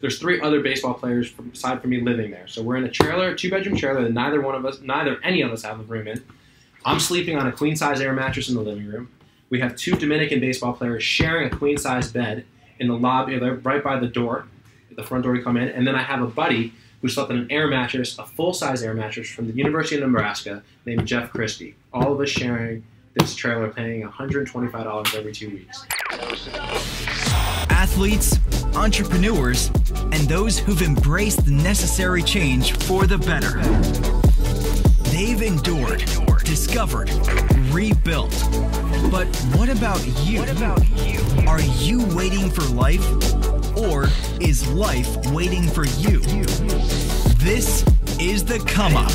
there's 3 other baseball players aside from me living there. So we're in a trailer, a 2-bedroom trailer that neither any of us have a room in. I'm sleeping on a queen-size air mattress in the living room. We have 2 Dominican baseball players sharing a queen-size bed in the lobby. They're right by the door, the front door you come in. And then I have a buddy who slept on an air mattress, a full-size air mattress from the University of Nebraska named Jeff Christie. All of us sharing this trailer, paying $125 every 2 weeks. Athletes, entrepreneurs, and those who've embraced the necessary change for the better. They've endured, discovered, rebuilt. But what about you? Are you waiting for life? Or is life waiting for you? This is the Come Up.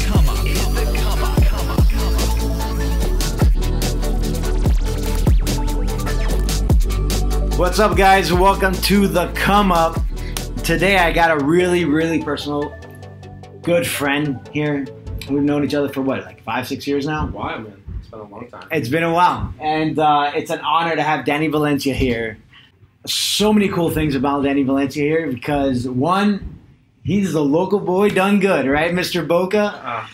What's up, guys? Welcome to the Come Up. Today I got a really personal good friend here. We've known each other for what, like 5-6 years now? Wow, man. It's been a long time. It's been a while. And it's an honor to have Danny Valencia here. So many cool things about Danny Valencia here because, one, he's the local boy done good, right, Mr. Boca?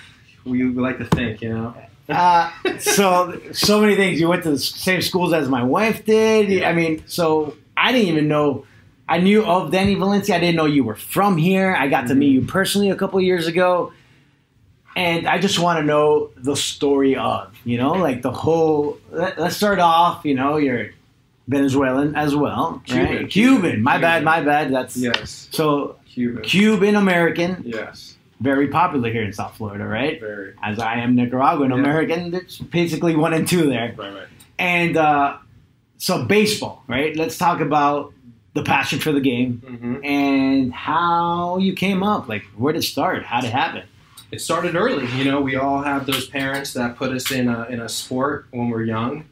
We like to think, you know. So many things. You went to the same schools as my wife did. Yeah. I mean, so I didn't even know. I knew of Danny Valencia. I didn't know you were from here. I got to meet you personally a couple years ago. And I just want to know the story of, like the whole, let's start off, you're Venezuelan as well, right? Cuban. My bad. That's yes. So Cuban. Cuban American. Yes. Very popular here in South Florida, right? Very. As I am Nicaraguan American, it's basically 1 and 2 there. Right. And so baseball, right? Let's talk about the passion for the game and how you came up. Like, where did it start? How did it happen? It started early. We all have those parents that put us in a sport when we're young.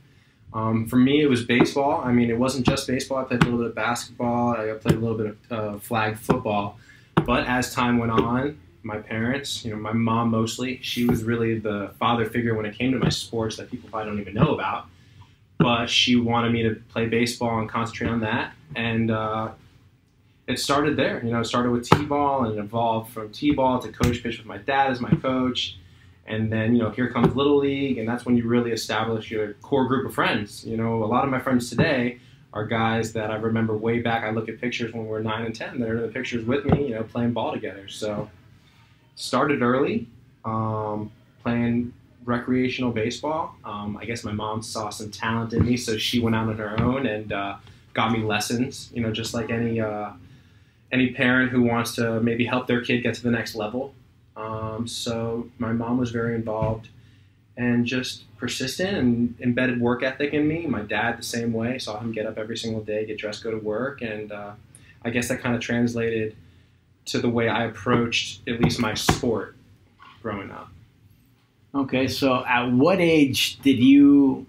For me, it was baseball. I mean, it wasn't just baseball. I played a little bit of basketball. I played a little bit of flag football. But as time went on, my parents, my mom mostly, she was really the father figure when it came to my sports that people probably don't even know about. But she wanted me to play baseball and concentrate on that. And it started there. It started with T-ball and it evolved from T-ball to coach pitch with my dad as my coach. And then, here comes Little League, and that's when you really establish your core group of friends. A lot of my friends today are guys that I remember way back. I look at pictures when we were 9 and 10. They're in the pictures with me, playing ball together. So started early, playing recreational baseball. I guess my mom saw some talent in me, so she went out on her own and got me lessons, just like any parent who wants to maybe help their kid get to the next level. So my mom was very involved and just persistent and embedded work ethic in me. My dad the same way. Saw him get up every single day, get dressed, go to work. And I guess that kind of translated to the way I approached at least my sport growing up. Okay, so at what age did you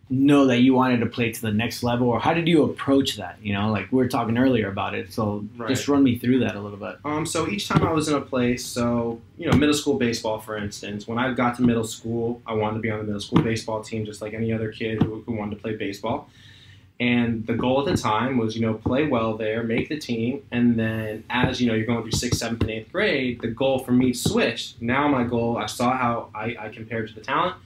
know that you wanted to play to the next level, or how did you approach that? Like we were talking earlier about it, so just run me through that a little bit. So each time I was in a place, so middle school baseball, for instance, when I got to middle school, I wanted to be on the middle school baseball team just like any other kid who wanted to play baseball. And the goal at the time was, play well there, make the team, and then as, you're going through 6th, 7th, and 8th grade, the goal for me switched. Now my goal, I saw how I compared to the talent.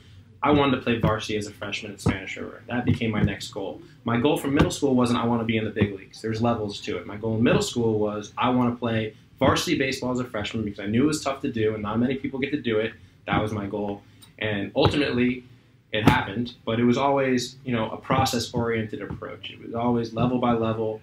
I wanted to play varsity as a freshman at Spanish River. That became my next goal. My goal from middle school wasn't I want to be in the big leagues. There's levels to it. My goal in middle school was I want to play varsity baseball as a freshman because I knew it was tough to do and not many people get to do it. That was my goal. And ultimately, it happened, but it was always, a process-oriented approach. It was always level by level,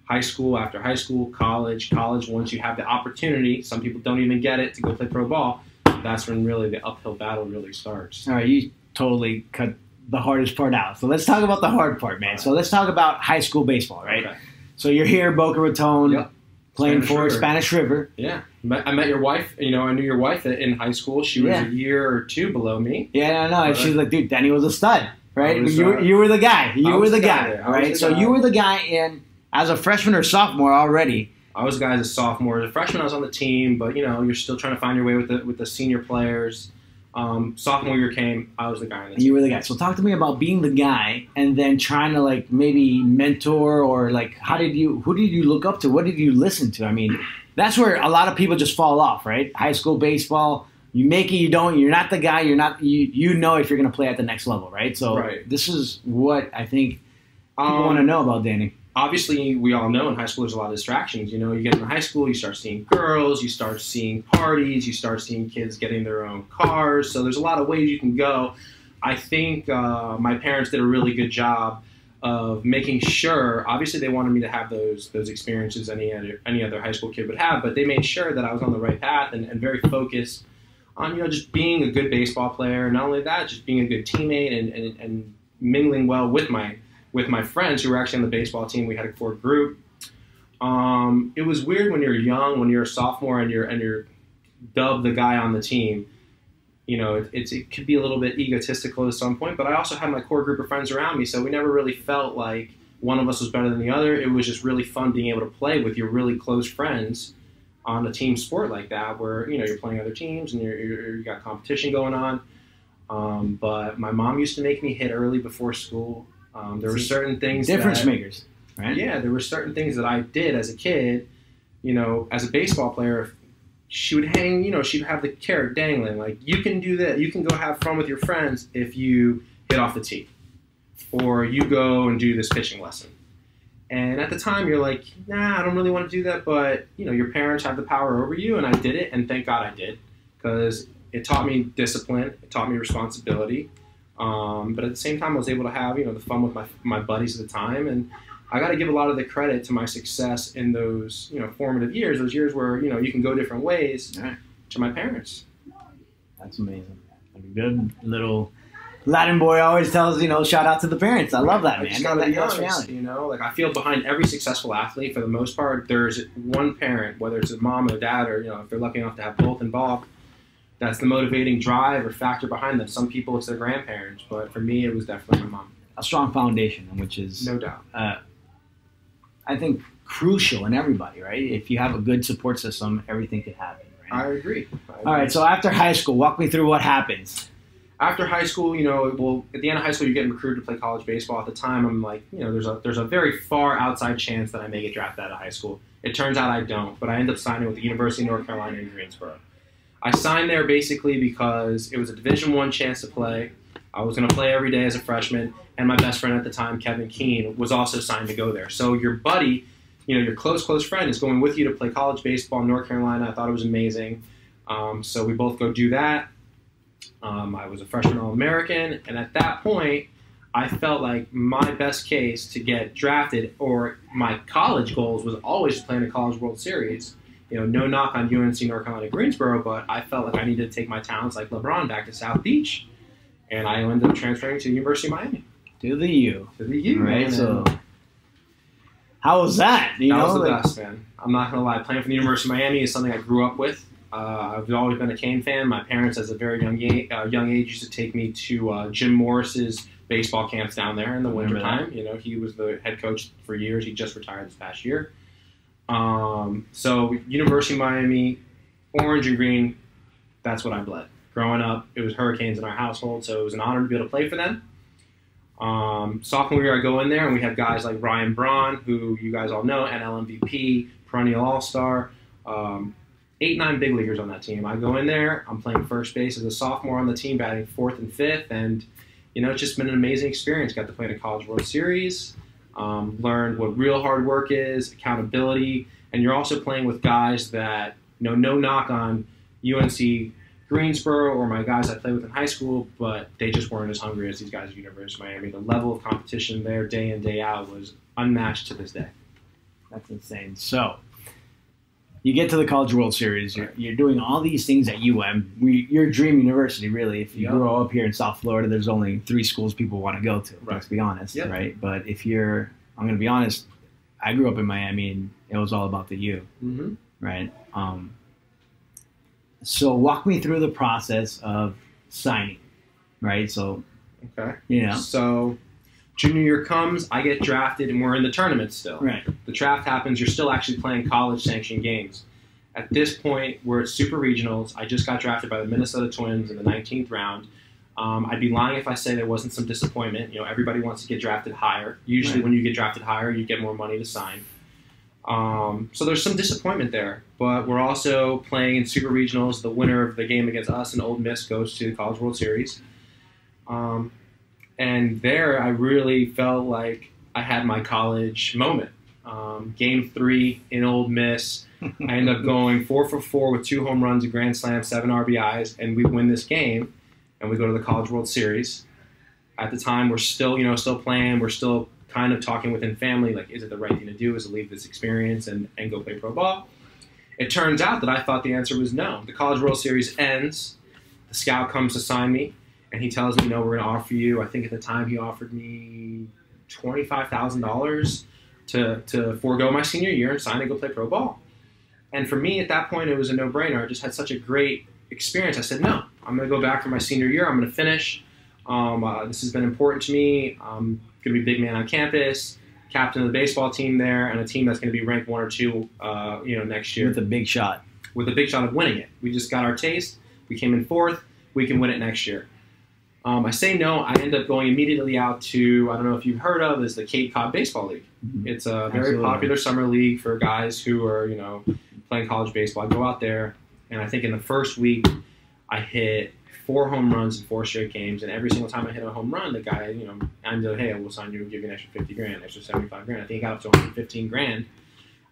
high school after high school, college once you have the opportunity. Some people don't even get it to go play pro ball. That's when really the uphill battle really starts. All right, you totally cut the hardest part out. So let's talk about the hard part, man. So let's talk about high school baseball, right? Okay. So you're here, Boca Raton, playing for Spanish River. Yeah. I met your wife. I knew your wife in high school. She was a year or 2 below me. Yeah, no. And she's like, dude, Danny was a stud, right? You were the guy. You were the guy, right? So you were the guy in as a freshman or sophomore already. I was a guy as a sophomore. As a freshman, I was on the team, but you're still trying to find your way with the senior players. Sophomore year came, I was the guy on the team. You were the guy. So talk to me about being the guy and then trying to like maybe mentor or like who did you look up to? What did you listen to? I mean, that's where a lot of people just fall off, right? High school baseball, you make it, you don't, you're not the guy, you know if you're going to play at the next level, right? So This is what I think people want to know about Danny. Obviously, we all know in high school there's a lot of distractions. You know, you get into high school, you start seeing girls, you start seeing parties, you start seeing kids getting their own cars. So there's a lot of ways you can go. I think my parents did a really good job of making sure. Obviously, they wanted me to have those experiences any other high school kid would have, but they made sure that I was on the right path and very focused on just being a good baseball player. Not only that, just being a good teammate and mingling well with my friends who were actually on the baseball team. We had a core group. It was weird when you're young, when you're a sophomore and you're dubbed the guy on the team. You know, it could be a little bit egotistical at some point, but I also had my core group of friends around me, so we never really felt like one of us was better than the other. It was just really fun being able to play with your really close friends on a team sport like that, where you're playing other teams and you got competition going on. But my mom used to make me hit early before school. There were certain things difference makers, right? Yeah, there were certain things that I did as a kid. As a baseball player, she would hang. She'd have the carrot dangling, like you can do that. You can go have fun with your friends if you hit off the tee, or you go and do this pitching lesson. And at the time, you're like, nah, I don't really want to do that. But your parents have the power over you, and I did it, and thank God I did, because it taught me discipline, it taught me responsibility. But at the same time, I was able to have the fun with my buddies at the time, and I got to give a lot of the credit to my success in those formative years, those years where you can go different ways. To my parents. That's amazing. A good little Latin boy always tells shout out to the parents. I love that, man. I just gotta be honest, like I feel behind every successful athlete for the most part, there's one parent, whether it's a mom or dad, or if they're lucky enough to have both involved. That's the motivating drive or factor behind them. Some people, it's their grandparents, but for me, it was definitely my mom. A strong foundation, which is no doubt. I think crucial in everybody, right? If you have a good support system, everything could happen. Right? I agree. All right. So after high school, walk me through what happens. After high school, at the end of high school, you're getting recruited to play college baseball. At the time, I'm like, there's a very far outside chance that I may get drafted out of high school. It turns out I don't, but I end up signing with the University of North Carolina in Greensboro. I signed there basically because it was a Division I chance to play. I was going to play every day as a freshman, and my best friend at the time, Kevin Keene, was also signed to go there. So your buddy, your close friend is going with you to play college baseball in North Carolina. I thought it was amazing. So we both go do that. I was a freshman All-American, and at that point, I felt like my best case to get drafted, or my college goals, was always to play in a College World Series. No knock on UNC North Carolina Greensboro, but I felt like I needed to take my talents like LeBron back to South Beach. And I ended up transferring to the University of Miami. To the U. To the U, right? Man. So, how was that? That was the best, man. I'm not going to lie. Playing for the University of Miami is something I grew up with. I've always been a Cane fan. My parents, as a very young age, used to take me to Jim Morris's baseball camps down there in the wintertime. He was the head coach for years. He just retired this past year. So University of Miami, orange and green, that's what I bled. Growing up, it was Hurricanes in our household, so it was an honor to be able to play for them. Sophomore year, I go in there, and we have guys like Ryan Braun, who you guys all know, NL MVP, perennial All-Star, 8-9 big leaguers on that team. I go in there, I'm playing first base as a sophomore on the team, batting 4th and 5th, and it's just been an amazing experience. Got to play in a College World Series. Learned what real hard work is, accountability, and you're also playing with guys that, no knock on UNC Greensboro or my guys I played with in high school, but they just weren't as hungry as these guys at University of Miami. The level of competition there, day in, day out, was unmatched to this day. That's insane. So, you get to the College World Series. You're doing all these things at UM. Your dream university, really. If you grow up here in South Florida, there's only 3 schools people want to go to. Let's be honest, right? But I'm going to be honest, I grew up in Miami, and it was all about the U, right? So walk me through the process of signing, right? So, So junior year comes, I get drafted, and we're in the tournament still. Right. The draft happens, you're still actually playing college-sanctioned games. At this point, we're at Super Regionals. I just got drafted by the Minnesota Twins in the 19th round. I'd be lying if I say there wasn't some disappointment. You know, everybody wants to get drafted higher. Usually when you get drafted higher, you get more money to sign. So there's some disappointment there. But we're also playing in Super Regionals. The winner of the game against us and Ole Miss goes to the College World Series. And there I really felt like I had my college moment. Game 3 in Ole Miss. I end up going 4 for 4 with 2 home runs, a grand slam, 7 RBIs, and we win this game. And we go to the College World Series. At the time, we're still, still playing. We're still kind of talking within family, like, is it the right thing to do? Is to leave this experience and go play pro ball? It turns out that I thought the answer was no. The College World Series ends. The scout comes to sign me, and he tells me, no, we're going to offer you. I think at the time he offered me $25,000 to forego my senior year and sign and go play pro ball. And for me, at that point, it was a no-brainer. I just had such a great experience. I said, no, I'm going to go back for my senior year. I'm going to finish. This has been important to me. I'm going to be a big man on campus, captain of the baseball team there, and a team that's going to be ranked 1 or 2, next year. With a big shot. With a big shot of winning it. We just got our taste. We came in 4th. We can win it next year. I say no. I end up going immediately out to, I don't know if you've heard of, is the Cape Cod Baseball League. Mm-hmm. It's a very popular summer league for guys who are, playing college baseball. I go out there, and I think in the first week, I hit 4 home runs in 4 straight games, and every single time I hit a home run, the guy, I'm like, hey, we'll sign you, we'll give you an extra 50 grand, extra 75 grand. I think it got up to 115 grand.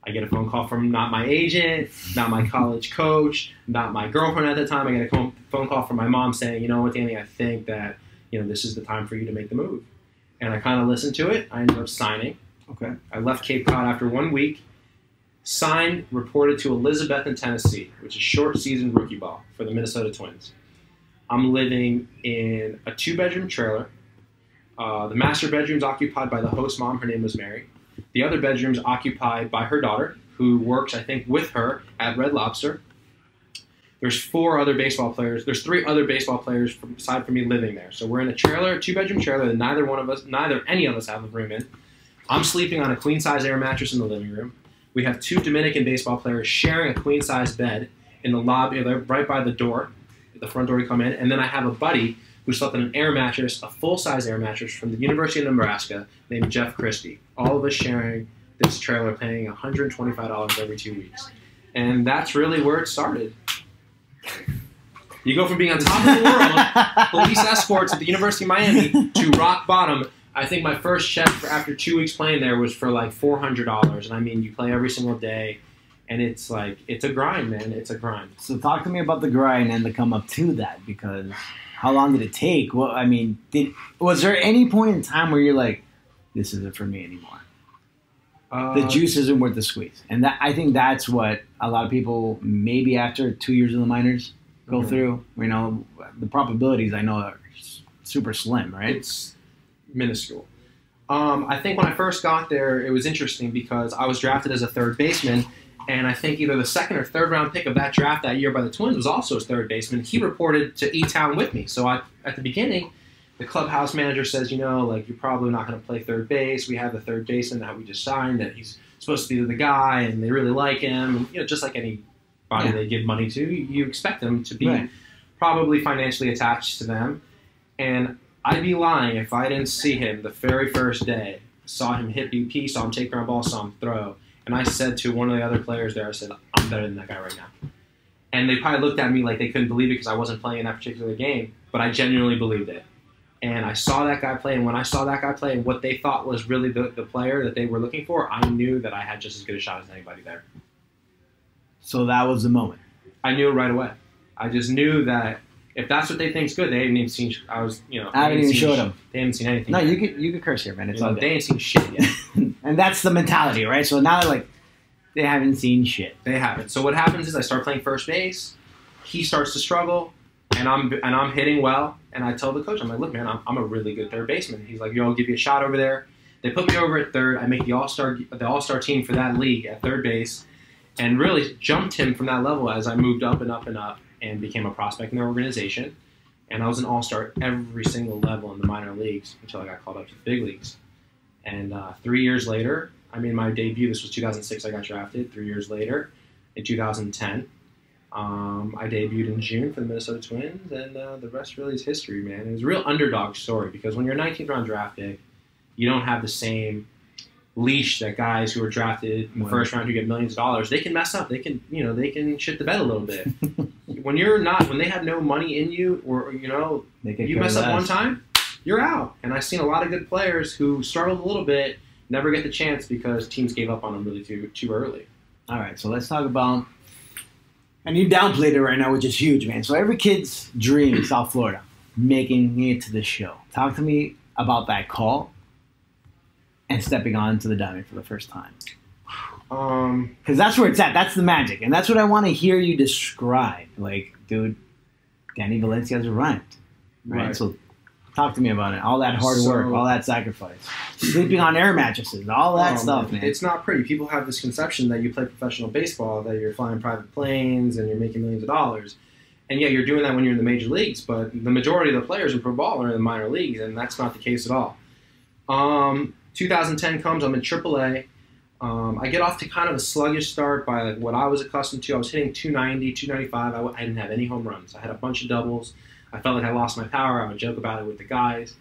I get a phone call from not my agent, not my college coach, not my girlfriend at the time. I get a phone call from my mom saying, you know what, Danny, I think that, this is the time for you to make the move. And I kind of listened to it. I ended up signing. Okay. I left Cape Cod after 1 week. Signed, reported to Elizabethton, Tennessee, which is short season rookie ball for the Minnesota Twins. I'm living in a 2-bedroom trailer. The master bedroom's occupied by the host mom. Her name was Mary. The other bedroom's occupied by her daughter, who works, I think, with her at Red Lobster. There's 4 other baseball players. There's 3 other baseball players aside from me living there. So we're in a trailer, a 2-bedroom trailer that neither any of us have a room in. I'm sleeping on a queen-size air mattress in the living room. We have 2 Dominican baseball players sharing a queen-size bed in the lobby, right by the door, the front door you come in. And then I have a buddy who slept on an air mattress, a full-size air mattress from the University of Nebraska named Jeff Christie. All of us sharing this trailer, paying $125 every 2 weeks. And that's really where it started. You go from being on top of the world, police escorts at the University of Miami, to rock bottom. I think my first check after 2 weeks playing there was for like $400. And I mean, you play every single day, and it's like, it's a grind, man. It's a grind. So talk to me about the grind and the come up to that, because how long did it take? Well, I mean, was there any point in time where you're like, this isn't for me anymore? The juice isn't worth the squeeze. And I think that's what a lot of people, maybe after 2 years in the minors, go through. The probabilities I know are super slim, right? It's minuscule. I think when I first got there, it was interesting because I was drafted as a third baseman, and I think either the 2nd or 3rd round pick of that draft that year by the Twins was also a third baseman. He reported to E-Town with me. So at the beginning, the clubhouse manager says, you're probably not going to play third base. We have the third baseman that we just signed, that he's supposed to be the guy, and they really like him. And, just like anybody they give money to, you expect them to be probably financially attached to them. And I'd be lying if I didn't see him the very first day, saw him hit BP, saw him take ground ball, saw him throw. And I said to one of the other players there, I said, I'm better than that guy right now. And they probably looked at me like they couldn't believe it because I wasn't playing in that particular game, but I genuinely believed it. And I saw that guy play, and when I saw that guy play and what they thought was really the player that they were looking for, I knew that I had just as good a shot as anybody there. So that was the moment. I knew it right away. I just knew that if that's what they think's good, they hadn't even seen. I haven't even showed them. They haven't seen anything. No, yet. you could curse here, man. It's all good. They ain't seen shit yet. And that's the mentality, right? So now they're like, they haven't seen shit. They haven't. So what happens is I start playing first base. He starts to struggle, and I'm hitting well. And I tell the coach, I'm like, look, man, I'm a really good third baseman. He's like, I'll give you a shot over there. They put me over at third. I make the all-star team for that league at third base, and really jumped him from that level as I moved up and up and up and became a prospect in their organization. And I was an all-star every single level in the minor leagues until I got called up to the big leagues. And 3 years later, I made my debut. This was 2006. I got drafted. 3 years later, in 2010. I debuted in June for the Minnesota Twins, and the rest really is history, man. It was a real underdog story because when you're a 19th round draft pick, you don't have the same leash that guys who are drafted in the first round who get millions of dollars. They can mess up. They can, they can shit the bed a little bit. When they have no money in you, or you mess up one time, you're out. And I've seen a lot of good players who struggled a little bit, never get the chance because teams gave up on them really too early. All right, so let's talk about, and you downplayed it right now, which is huge, man. So every kid's dream in South Florida, making it to the show. Talk to me about that call and stepping onto the diamond for the first time. Because that's where it's at. That's the magic. And that's what I want to hear you describe. Like, dude, Danny Valencia's arrived. Right? So talk to me about it. All that hard work, all that sacrifice. Sleeping on air mattresses, all that stuff, man. It's not pretty. People have this conception that you play professional baseball, that you're flying private planes and you're making millions of dollars. And yeah, you're doing that when you're in the major leagues, but the majority of the players in pro ball are in the minor leagues, and that's not the case at all. 2010 comes, I'm in AAA. I get off to kind of a sluggish start by what I was accustomed to. I was hitting 290, 295. I didn't have any home runs. I had a bunch of doubles. I felt like I lost my power. I would joke about it with the guys.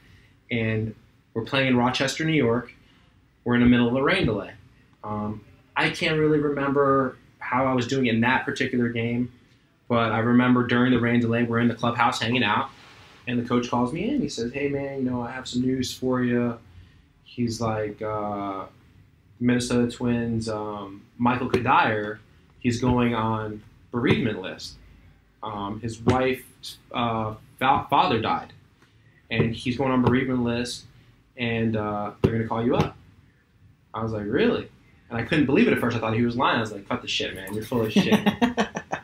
And we're playing in Rochester, New York. We're in the middle of a rain delay. I can't really remember how I was doing in that particular game, but I remember during the rain delay, we're in the clubhouse hanging out, and the coach calls me in. He says, "Hey, man, I have some news for you." He's like, Minnesota Twins, Michael Kadire, he's going on bereavement list. His wife's father died, and he's going on bereavement list, and they're going to call you up. I was like, really? And I couldn't believe it at first. I thought he was lying. I was like, cut the shit, man. You're full of shit.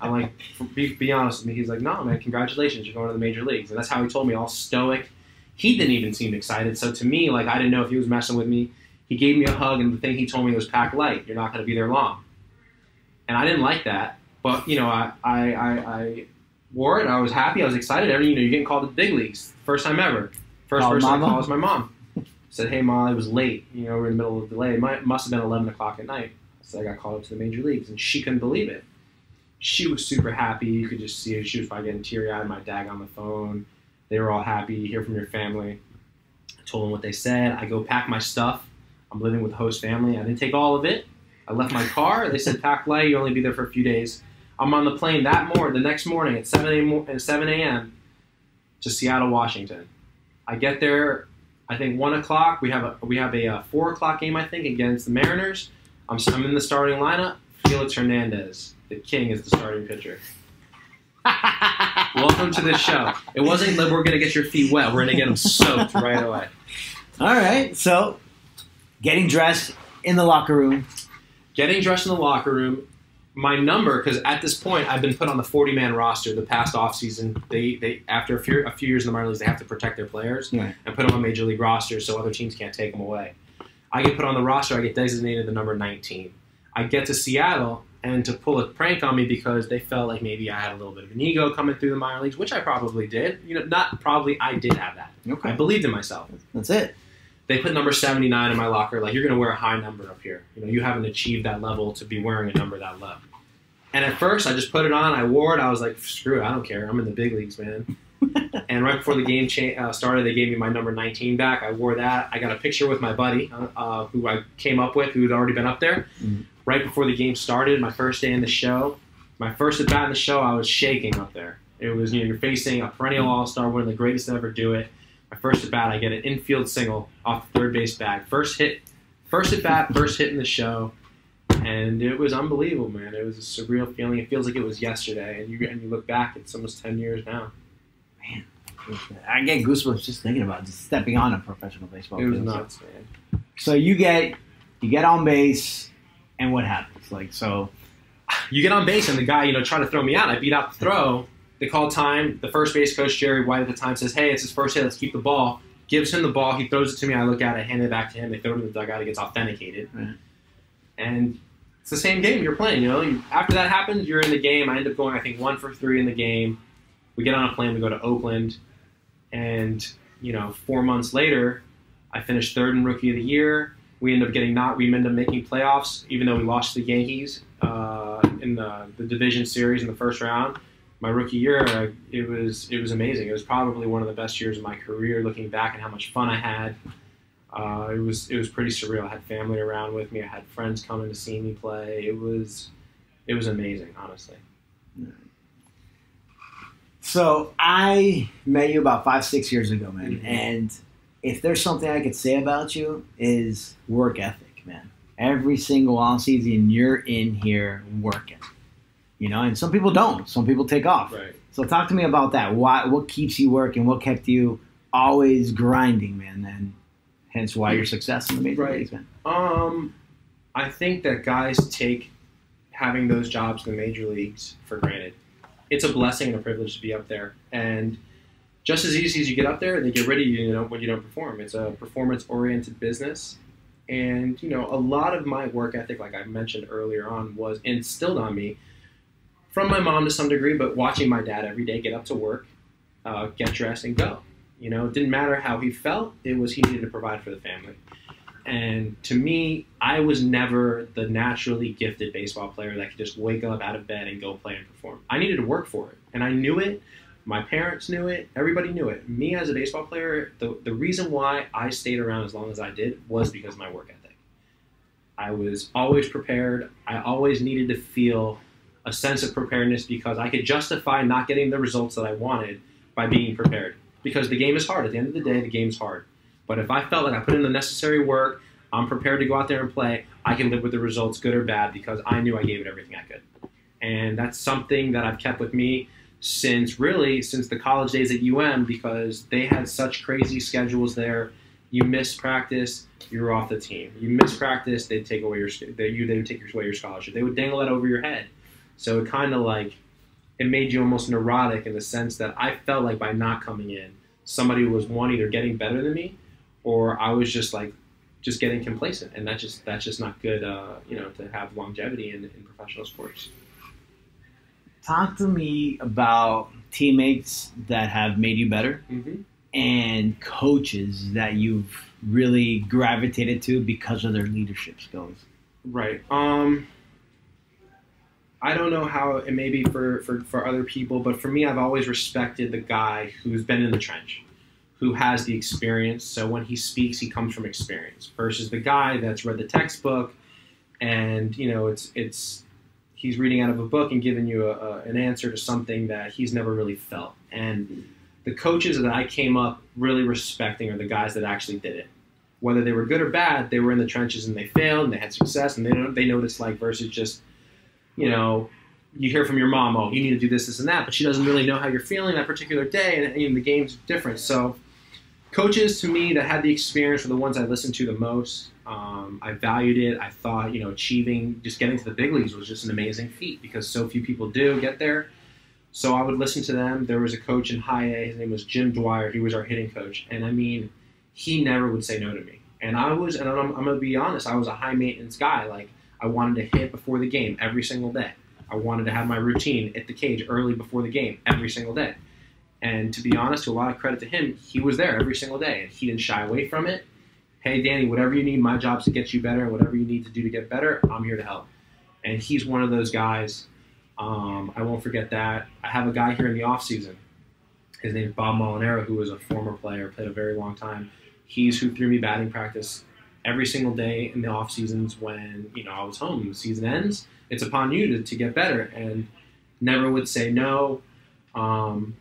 I'm like, be honest with me. He's like, no, man, congratulations. You're going to the major leagues. And that's how he told me, all stoic. He didn't even seem excited. So to me, like, I didn't know if he was messing with me. He gave me a hug, and the thing he told me was, pack light. You're not going to be there long. And I didn't like that. But, I wore it. I was happy. I was excited. You're getting called to the big leagues. First time ever. First person I called was my mom. Said, hey, Mom, it was late. We're in the middle of the delay. It must have been 11 o'clock at night. So I got called up to the major leagues, and she couldn't believe it. She was super happy. You could just see her. She was probably getting teary-eyed. My dad on the phone. They were all happy. Hear from your family. I told them what they said. I go pack my stuff. I'm living with the host family. I didn't take all of it. I left my car. They said, pack light. You only be there for a few days. I'm on the plane the next morning at 7 a.m. to Seattle, Washington. I get there, I think 1 o'clock. We have a 4 o'clock game, I think, against the Mariners. I'm in the starting lineup. Felix Hernandez, the king, is the starting pitcher. Welcome to the show. It wasn't that we're going to get your feet wet. We're going to get them soaked right away. All right. So, getting dressed in the locker room. Getting dressed in the locker room. My number, because at this point I've been put on the 40-man roster the past offseason. They after a few years in the minor leagues, they have to protect their players and put them on major league rosters so other teams can't take them away. I get put on the roster. I get designated the number 19. I get to Seattle, and to pull a prank on me because they felt like maybe I had a little bit of an ego coming through the minor leagues, which I probably did. Not probably, I did have that. Okay. I believed in myself. That's it. They put number 79 in my locker. Like, you're going to wear a high number up here. You haven't achieved that level to be wearing a number that low. And at first, I just put it on. I wore it. I was like, screw it. I don't care. I'm in the big leagues, man. And right before the game started, they gave me my number 19 back. I wore that. I got a picture with my buddy who I came up with, who had already been up there. Mm-hmm. Right before the game started, my first day in the show, my first at bat in the show, I was shaking up there. It was, you're facing a perennial all-star, one of the greatest to ever do it. My first at bat, I get an infield single off the third base bag. First at bat, first hit in the show. And it was unbelievable, man. It was a surreal feeling. It feels like it was yesterday. And you look back, it's almost 10 years now. Man, I get goosebumps just thinking about just stepping on a professional baseball field. It was nuts, man. So you get on base, and what happens? You get on base, and the guy, trying to throw me out. I beat out the throw. They call time. The first base coach, Jerry White, at the time says, hey, it's his first hit. Let's keep the ball. Gives him the ball. He throws it to me. I look at it, hand it back to him. They throw it to the dugout. It gets authenticated. Right. And it's the same game you're playing. After that happens, you're in the game. I end up going, I think, 1 for 3 in the game. We get on a plane. We go to Oakland. And, 4 months later, I finished third in Rookie of the Year. We end up making playoffs, even though we lost to the Yankees in win the division series in the first round. My rookie year, it was amazing. It was probably one of the best years of my career. Looking back and how much fun I had, it was pretty surreal. I had family around with me. I had friends coming to see me play. It was amazing, honestly. So I met you about 5-6 years ago, man. Mm-hmm. And if there's something I could say about you is work ethic, man. Every single offseason, you're in here working. You know, and some people don't. Some people take off. Right. So talk to me about that. What keeps you working? What kept you always grinding, man? And hence why your success in the major leagues, man. I think that guys take having those jobs in the major leagues for granted. It's a blessing and a privilege to be up there. And just as easy as you get up there, they get rid of you, when you don't perform. It's a performance-oriented business. And, a lot of my work ethic, like I mentioned earlier on, was instilled on me from my mom to some degree, but watching my dad every day get up to work, get dressed, and go. It didn't matter how he felt. It was he needed to provide for the family. And to me, I was never the naturally gifted baseball player that could just wake up out of bed and go play and perform. I needed to work for it, and I knew it. My parents knew it. Everybody knew it. Me as a baseball player, the reason why I stayed around as long as I did was because of my work ethic. I was always prepared. I always needed to feel a sense of preparedness because I could justify not getting the results that I wanted by being prepared. Because the game is hard. At the end of the day, the game's hard. But if I felt like I put in the necessary work, I'm prepared to go out there and play, I can live with the results, good or bad, because I knew I gave it everything I could. And that's something that I've kept with me since the college days at UM, because they had such crazy schedules there. You miss practice, you're off the team. You miss practice, they'd take away they would take away your scholarship. They would dangle that over your head. So it kind of it made you almost neurotic in the sense that I felt like by not coming in, somebody was either getting better than me, or I was just getting complacent, and that's just not good, to have longevity in professional sports. Talk to me about teammates that have made you better, mm-hmm. and coaches that you've really gravitated to because of their leadership skills. Right. I don't know how it may be for other people, but for me, I've always respected the guy who's been in the trench, who has the experience. So when he speaks, he comes from experience versus the guy that's read the textbook and, he's reading out of a book and giving you an answer to something that he's never really felt. And the coaches that I came up really respecting are the guys that actually did it. Whether they were good or bad, they were in the trenches and they failed and they had success and they know what it's like versus just, you hear from your mom, oh, you need to do this, this, and that, but she doesn't really know how you're feeling that particular day, and the game's different. So coaches, to me, that had the experience were the ones I listened to the most. I valued it. I thought, just getting to the big leagues was just an amazing feat because so few people do get there. So I would listen to them. There was a coach in high A. His name was Jim Dwyer. He was our hitting coach. And, he never would say no to me. And I'm going to be honest, I was a high-maintenance guy. I wanted to hit before the game every single day. I wanted to have my routine at the cage early before the game every single day. And to be honest, to a lot of credit to him, he was there every single day, and he didn't shy away from it. Hey, Danny, whatever you need, my job's to get you better, and whatever you need to do to get better, I'm here to help. And he's one of those guys. I won't forget that. I have a guy here in the offseason. His name is Bob Molinaro, who was a former player, played a very long time. He's who threw me batting practice every single day in the off seasons when I was home. The season ends, it's upon you to get better, and never would say no.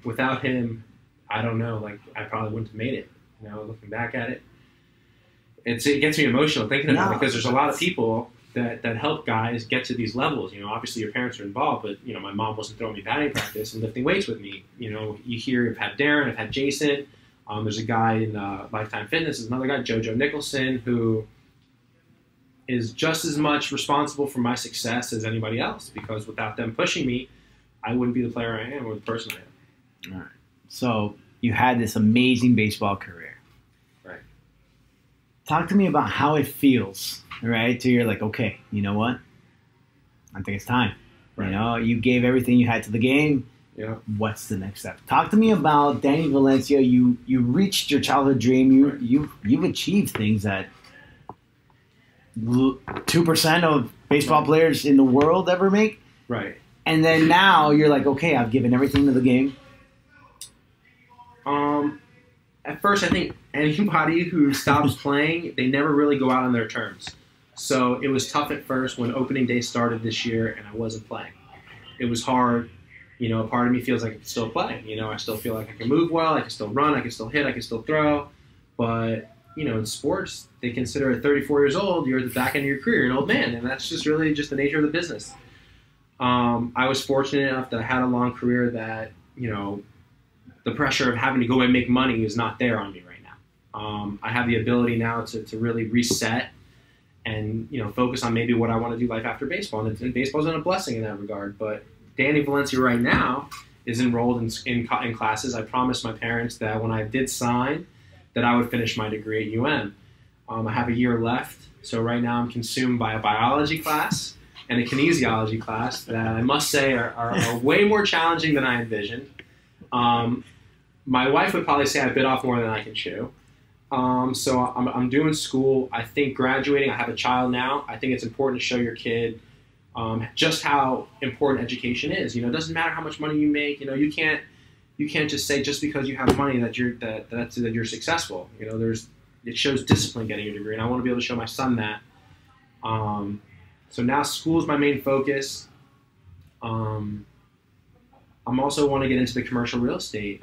Without him, I don't know. I probably wouldn't have made it. Looking back at it, it gets me emotional thinking about it because there's a lot of people that help guys get to these levels. Obviously your parents are involved, but my mom wasn't throwing me batting practice and lifting weights with me. You hear I've had Darren, I've had Jason. There's a guy in Lifetime Fitness, there's another guy, JoJo Nicholson, who is just as much responsible for my success as anybody else because without them pushing me, I wouldn't be the player I am or the person I am. All right. So you had this amazing baseball career. Right. Talk to me about how it feels, right? So you're like, okay, you know what? I think it's time. Right. You gave everything you had to the game. Yeah. What's the next step? Talk to me about Danny Valencia. You reached your childhood dream. You've achieved things that 2% of baseball players in the world ever make. Right. And then now you're like, okay, I've given everything to the game. At first, I think anybody who stops playing, they never really go out on their terms. So it was tough at first when opening day started this year and I wasn't playing. It was hard. You know, a part of me feels like I can still play. You know, I still feel like I can move well, I can still run, I can still hit, I can still throw. But, you know, in sports, they consider at 34 years old, you're at the back end of your career, you're an old man. And that's just really just the nature of the business. I was fortunate enough that I had a long career that, you know, the pressure of having to go and make money is not there on me right now. I have the ability now to really reset and, you know, focus on maybe what I want to do life after baseball. And baseball's been a blessing in that regard. But Danny Valencia right now is enrolled in classes. I promised my parents that when I did sign that I would finish my degree at UM. I have a year left. So right now I'm consumed by a biology class and a kinesiology class that I must say are way more challenging than I envisioned. My wife would probably say I bit off more than I can chew. So I'm doing school. I think graduating, I have a child now. I think it's important to show your kid just how important education is. You know, it doesn't matter how much money you make. You know, you can't just say just because you have money that you're successful. You know, it shows discipline getting your degree, and I want to be able to show my son that. So now school is my main focus. I'm also want to get into the commercial real estate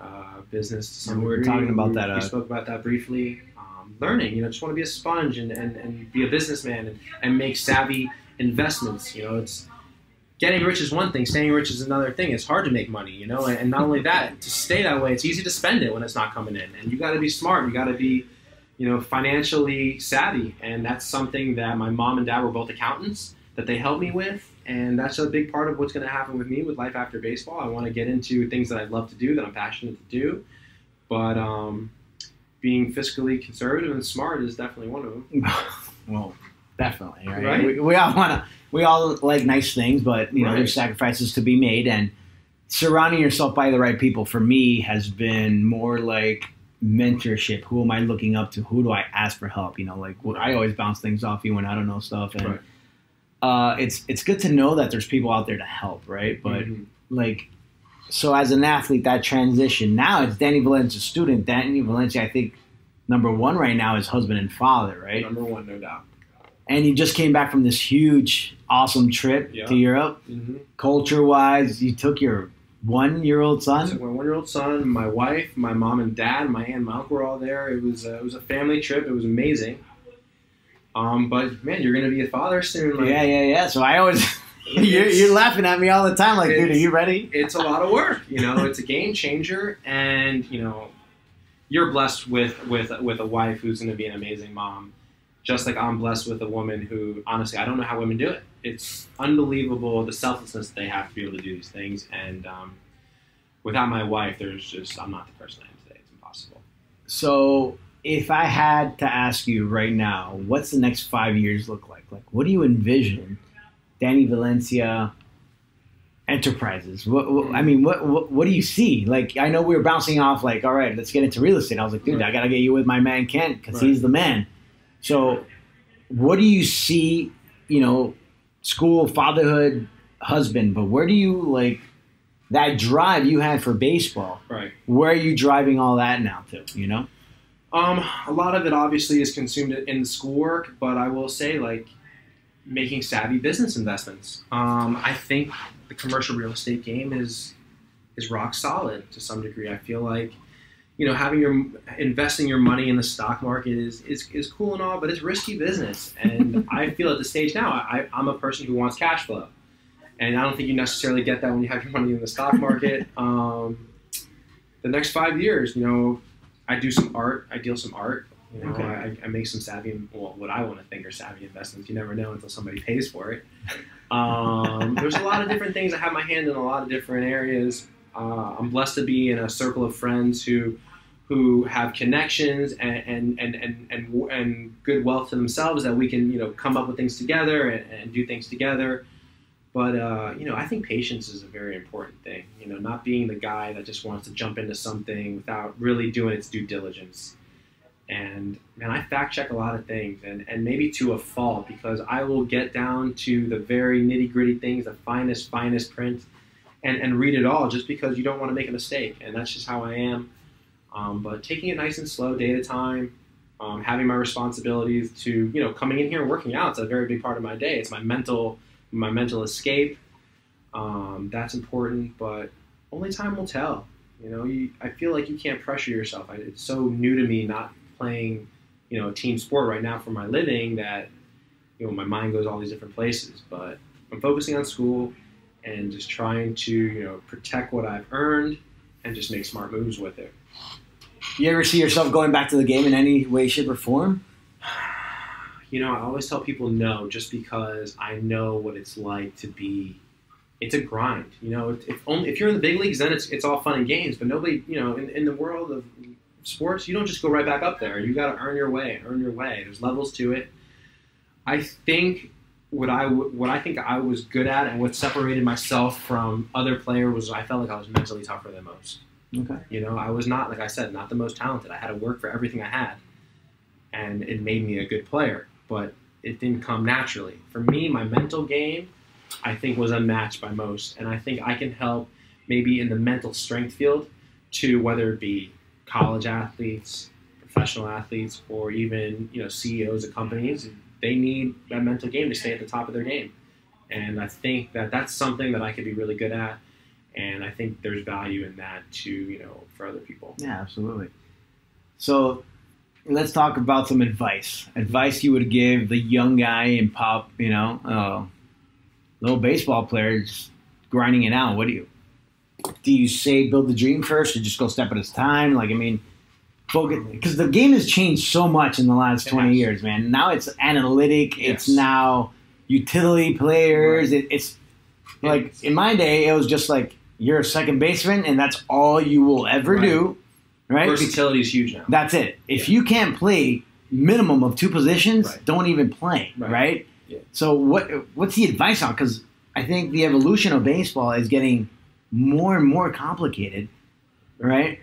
business to some degree. We were talking about that. We spoke about that briefly. Learning, you know, just want to be a sponge and be a businessman and make savvy investments. You know, it's getting rich is one thing, staying rich is another thing. It's hard to make money, you know, and not only that, to stay that way, it's easy to spend it when it's not coming in. And you got to be smart. You got to be, you know, financially savvy. And that's something that my mom and dad were both accountants that they helped me with. And that's a big part of what's going to happen with me with life after baseball. I want to get into things that I love to do, that I'm passionate to do. But being fiscally conservative and smart is definitely one of them. Well, definitely. Right? We all like nice things, but, you know, there's sacrifices to be made. And surrounding yourself by the right people, for me, has been more like mentorship. Who am I looking up to? Who do I ask for help? You know, like I always bounce things off you when I don't know stuff. And it's good to know that there's people out there to help, right? But like, so as an athlete, that transition, now it's Danny Valencia's student. Danny Valencia, I think, number one right now is husband and father, right? Number one, no doubt. And you just came back from this huge, awesome trip to Europe. Culture-wise, you took your 1-year-old son? I took my 1-year-old son, my wife, my mom and dad, my aunt and my uncle were all there. It was a family trip. It was amazing. But man, you're gonna be a father soon. Like, yeah. So I always, you're laughing at me all the time. Like, dude, are you ready? It's a lot of work. You know, it's a game changer, and you know, you're blessed with a wife who's gonna be an amazing mom. Just like I'm blessed with a woman who, honestly, I don't know how women do it. It's unbelievable the selflessness that they have to be able to do these things. And without my wife, I'm not the person I am today. It's impossible. So if I had to ask you right now, what's the next 5 years look like? Like, what do you envision Danny Valencia Enterprises? What do you see? Like, I know we were bouncing off like, all right, let's get into real estate. I was like, dude, I got to get you with my man Kent because he's the man. So what do you see, you know, school, fatherhood, husband, but where do you, like, that drive you had for baseball, where are you driving all that now to, you know? A lot of it obviously is consumed in the schoolwork, but I will say, like, making savvy business investments. I think the commercial real estate game is rock solid to some degree. I feel like, you know, investing your money in the stock market is cool and all, but it's risky business. And I feel at the stage now, I'm a person who wants cash flow. And I don't think you necessarily get that when you have your money in the stock market. The next 5 years, you know, I do some art. I deal some art. You know, I make some savvy, what I want to think are savvy investments. You never know until somebody pays for it. There's a lot of different things. I have my hand in a lot of different areas. I'm blessed to be in a circle of friends who have connections and good wealth to themselves that we can, you know, come up with things together and do things together. But, you know, I think patience is a very important thing. You know, not being the guy that just wants to jump into something without really doing its due diligence. And man, I fact check a lot of things, and maybe to a fault, because I will get down to the very nitty gritty things, the finest print, and read it all, just because you don't want to make a mistake. And that's just how I am. But taking it nice and slow, day at a time, having my responsibilities to, coming in here and working out, it's a very big part of my day. It's my mental escape. That's important, but only time will tell. I feel like you can't pressure yourself. It's so new to me, not playing, a team sport right now for my living, that, my mind goes all these different places. But I'm focusing on school and just trying to, protect what I've earned and just make smart moves with it. You ever see yourself going back to the game in any way, shape, or form? I always tell people no, just because I know what it's like to be. It's a grind. If you're in the big leagues, then it's all fun and games. But nobody, in the world of sports, you don't just go right back up there. You got to earn your way. There's levels to it. I think what I think I was good at, and what separated myself from other players, was I felt like I was mentally tougher than most. Okay. I was not, like I said, not the most talented. I had to work for everything I had, and it made me a good player. But it didn't come naturally. For me, my mental game, I think, was unmatched by most, and I think I can help maybe in the mental strength field to, whether it be college athletes, professional athletes, or even CEOs of companies. They need that mental game to stay at the top of their game, and I think that's something that I could be really good at, and I think there's value in that too, for other people. Yeah, absolutely. So let's talk about some advice. Advice you would give the young guy in pop, little baseball player just grinding it out. What do you say build the dream first, or just go step at a time? Focus, because the game has changed so much in the last 20 years, man. Now it's analytic. Yes. It's now utility players. Right. It's like in my day, it was just like you're a second baseman, and that's all you will ever do. Right? Versatility is huge now. That's it. If you can't play minimum of two positions, don't even play. Right? Yeah. So what's the advice on? Because I think the evolution of baseball is getting more and more complicated. Right?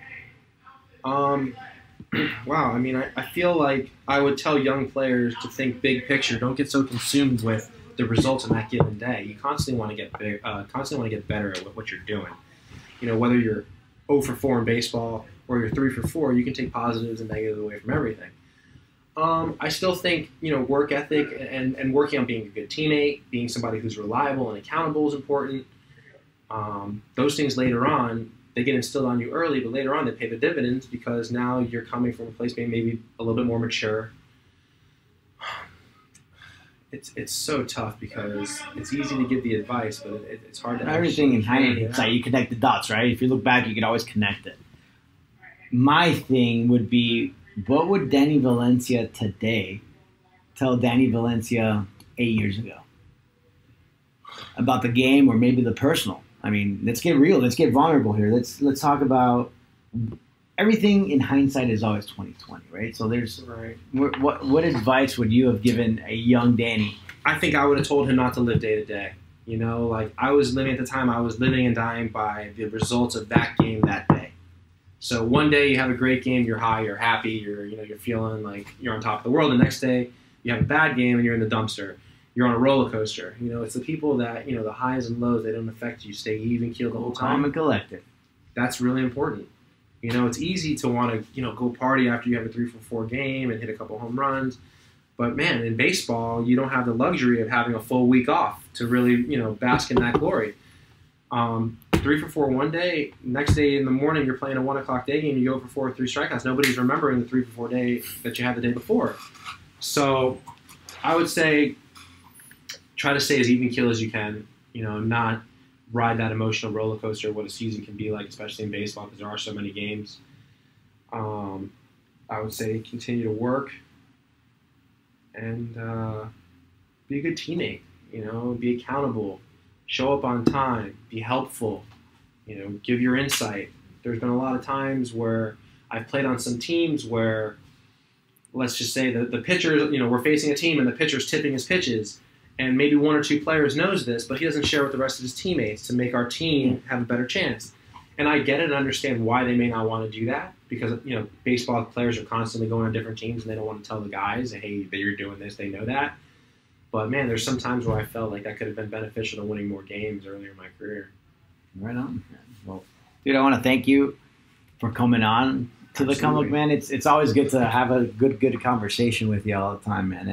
Wow. I feel like I would tell young players to think big picture. Don't get so consumed with the results in that given day. You constantly want to get better at what you're doing. Whether you're 0 for 4 in baseball or you're 3 for 4, you can take positives and negatives away from everything. I still think, work ethic and working on being a good teammate, being somebody who's reliable and accountable is important. Those things later on, they get instilled on you early, but later on they pay the dividends, because now you're coming from a place being maybe a little bit more mature. It's so tough, because it's easy to give the advice, but it's hard to everything in hindsight. You connect the dots, right? If you look back, you can always connect it. My thing would be, what would Danny Valencia today tell Danny Valencia 8 years ago about the game, or maybe the personal? Let's get real. Let's get vulnerable here. Let's talk about everything. In hindsight is always 20/20, right? So there's what advice would you have given a young Danny? I think I would have told him not to live day to day. I was living at the time. I was living and dying by the results of that game that day. So one day you have a great game, you're high, you're happy, you're feeling like you're on top of the world. The next day you have a bad game and you're in the dumpster. You're on a roller coaster. It's the people that, the highs and lows, they don't affect you. Stay even keeled the whole time. Calm and collected. That's really important. It's easy to want to, go party after you have a 3 for 4 game and hit a couple home runs. But man, in baseball, you don't have the luxury of having a full week off to really, bask in that glory. 3 for 4 one day, next day in the morning, you're playing a 1 o'clock day game, you go for 4 with 3 strikeouts. Nobody's remembering the 3 for 4 day that you had the day before. So I would say, try to stay as even keel as you can, not ride that emotional roller coaster of what a season can be like, especially in baseball, because there are so many games. I would say continue to work and be a good teammate, be accountable, show up on time, be helpful, give your insight. There's been a lot of times where I've played on some teams where, let's just say the pitcher, we're facing a team and the pitcher's tipping his pitches. And maybe 1 or 2 players knows this, but he doesn't share with the rest of his teammates to make our team have a better chance. And I get it and understand why they may not want to do that. because, baseball players are constantly going on different teams and they don't want to tell the guys, hey, that you're doing this. They know that. But, man, there's some times where I felt like that could have been beneficial to winning more games earlier in my career. Right on. Well, dude, I want to thank you for coming on to the Come Look, man. It's always good to have a good conversation with you all the time, man.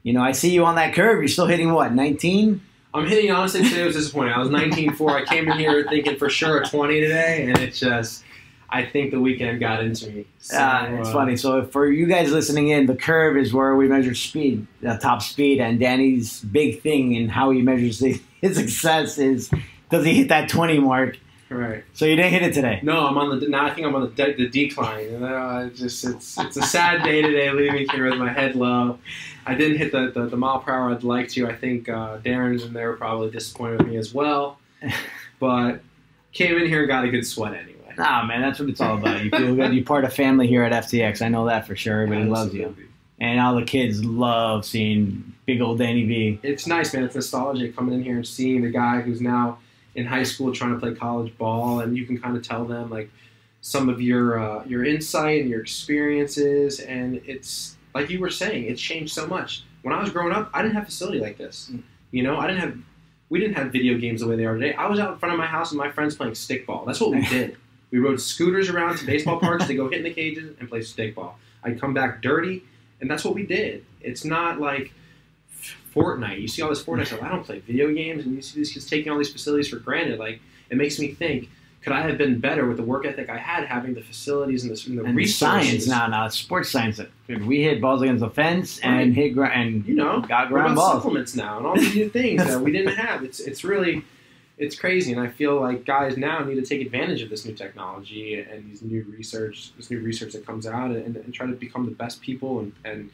And, I see you on that curve. You're still hitting, what, 19? I'm hitting, honestly, today was disappointing. I was 19.4. I came in here thinking for sure a 20 today, and it's just – I think the weekend got into me. So, it's funny. So for you guys listening in, the curve is where we measure speed, top speed, and Danny's big thing in how he measures his success is does he hit that 20 mark? Right. So you didn't hit it today. No, I think I'm on the decline. It's a sad day today, leaving here with my head low. I didn't hit the mile per hour I'd like to. I think Darren's and they were probably disappointed with me as well, but came in here and got a good sweat anyway. Nah, man, that's what it's all about. You feel good. You're part of family here at FTX. I know that for sure. Everybody loves you. And all the kids love seeing big old Danny V. It's nice, man. It's nostalgic coming in here and seeing the guy who's now in high school trying to play college ball. And you can kind of tell them, like, some of your insight and your experiences. And it's, like you were saying, it's changed so much. When I was growing up, I didn't have a facility like this. We didn't have video games the way they are today. I was out in front of my house with my friends playing stickball. That's what we did. We rode scooters around to baseball parks to go hit in the cages and play stickball. I'd come back dirty, and that's what we did. It's not like Fortnite. You see all this Fortnite stuff. I don't play video games, and you see these kids taking all these facilities for granted. Like, it makes me think, could I have been better with the work ethic I had, having the facilities and the resources? Science now, it's sports science. We hit balls against the fence and hit got ground balls. Supplements now and all these new things that we didn't have. It's really. It's crazy, and I feel like guys now need to take advantage of this new technology and this new research that comes out, and try to become the best people, and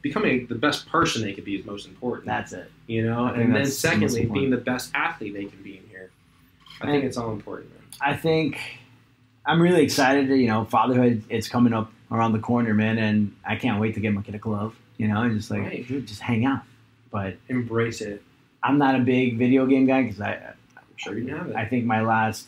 becoming the best person they could be is most important. That's it. And then secondly, being the best athlete they can be in here. I think it's all important, man. I think I'm really excited. Fatherhood is coming up around the corner, man, and I can't wait to get my kid a glove. And just like, right. Dude, just hang out, but embrace it. I'm not a big video game guy because Sure you have it. I think my last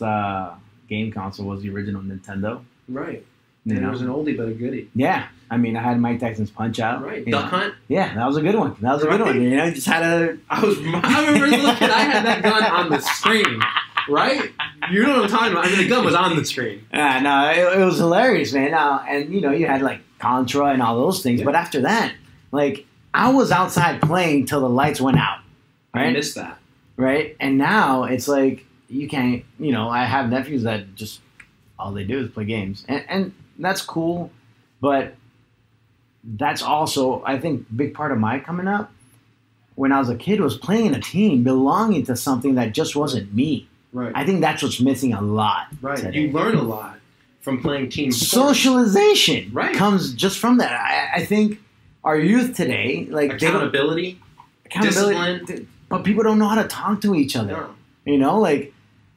game console was the original Nintendo. Right. It was an oldie but a goodie. Yeah. I mean, I had Mike Tyson's Punch-Out. Right. Duck Hunt? Yeah, that was a good one. Just had a... I remember looking, I had that gun on the screen. Right? You know what I'm talking about. I mean, the gun was on the screen. No, it was hilarious, man. And, you had, like, Contra and all those things. Yeah. But after that, like, I was outside playing till the lights went out. Right? I missed that. Right? And now it's like you can't, I have nephews that just all they do is play games. And that's cool. But that's also, I think, big part of my coming up when I was a kid was playing in a team, belonging to something that just wasn't me. Right. I think that's what's missing a lot. Right. Today. You learn a lot from playing team sports. Socialization comes just from that. I think our youth today, like accountability, discipline. But people don't know how to talk to each other. No. I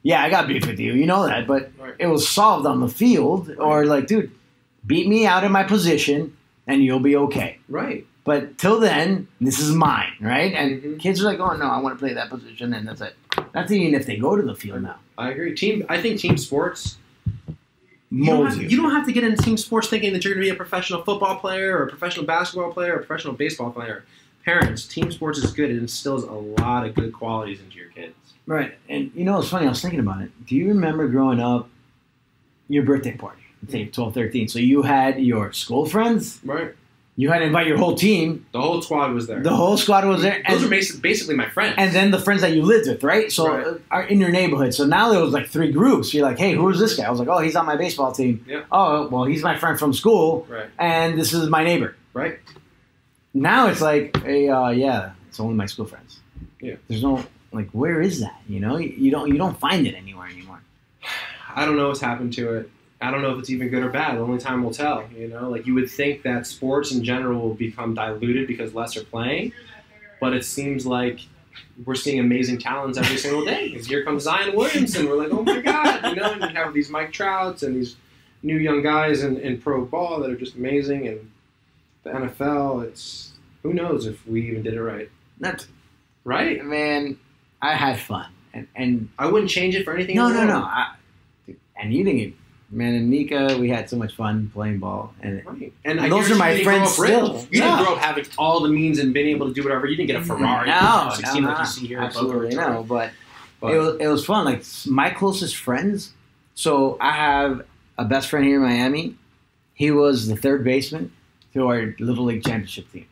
got beef with you. You know that. But it was solved on the field. Right. Or like, dude, beat me out in my position and you'll be okay. Right. But till then, this is mine, right? And kids are like, oh, no, I want to play that position, and that's it. That's even if they go to the field now. I agree. I think team sports molds you. You don't have to get into team sports thinking that you're going to be a professional football player or a professional basketball player or a professional baseball player. Parents, team sports is good. It instills a lot of good qualities into your kids. Right. And it's funny. I was thinking about it. Do you remember growing up, your birthday party? Let's say 12, 13. So you had your school friends. Right. You had to invite your whole team. The whole squad was there. Those are basically my friends. And then the friends that you lived with, right? So are in your neighborhood. So now there was like 3 groups. You're like, hey, who's this guy? I was like, oh, he's on my baseball team. Yeah. Oh, well, he's my friend from school. Right. And this is my neighbor. Right. Now it's like, hey, it's only my school friends. Yeah. There's no, like, where is that? You don't find it anywhere anymore. I don't know what's happened to it. I don't know if it's even good or bad. Only time will tell. Like you would think that sports in general will become diluted because less are playing, but it seems like we're seeing amazing talents every single day. Because here comes Zion Williamson. We're like, oh my God, and you have these Mike Trouts and these new young guys in pro ball that are just amazing. And the NFL, it's who knows if we even did it right. That's right, man. I had fun, and I wouldn't change it for anything. No. And you didn't Man, in Nika, we had so much fun playing ball, and Right. and I those are my guarantee you friends didn't grow up still. rich. You didn't grow up having all the means and being able to do whatever. You didn't get a Ferrari. No, 16 no, like you see here. absolutely in Boca no. But But- it was fun. Like my closest friends. So I have a best friend here in Miami. He was the third baseman to our Little League championship team.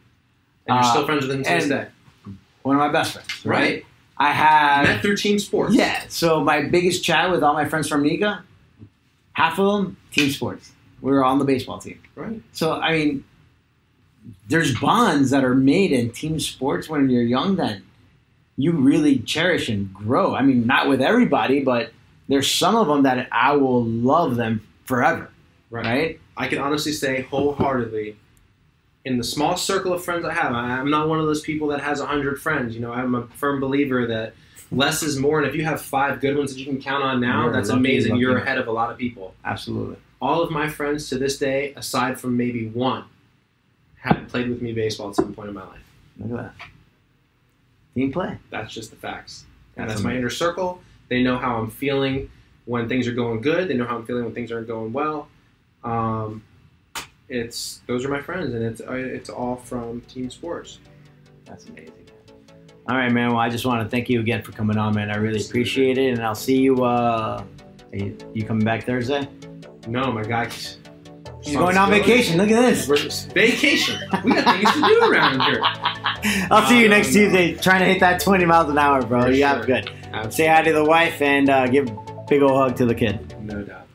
And you're still friends with him to this and day. One of my best friends. Right. I have Met through team sports. Yeah. So my biggest chat with all my friends from Nika, half of them team sports. We were on the baseball team. Right. So I mean, there's bonds that are made in team sports when you're young that you really cherish and grow. I mean, not with everybody, but there's some of them that I will love them forever. Right? I can honestly say wholeheartedly, in the small circle of friends I have, I'm not one of those people that has 100 friends. You know, I'm a firm believer that less is more, and if you have 5 good ones that you can count on now, You're that's lucky, amazing. lucky. You're ahead of a lot of people. Absolutely. All of my friends to this day, aside from maybe one, have played with me baseball at some point in my life. Look at that. Team play. That's just the facts. And That's that's my inner circle. They know how I'm feeling when things are going good. They know how I'm feeling when things aren't going well. Those are my friends, and it's all from team sports. That's amazing. All right, man. Well, I just want to thank you again for coming on, man. I really appreciate it, and I'll see you. You coming back Thursday? No, my guy. He's going on vacation. Look at this. Vacation. We got things to do around here. I'll see you next Tuesday. Trying to hit that 20 miles an hour, bro. For You sure. have good. Absolutely. Say hi to the wife and give a big old hug to the kid. No doubt.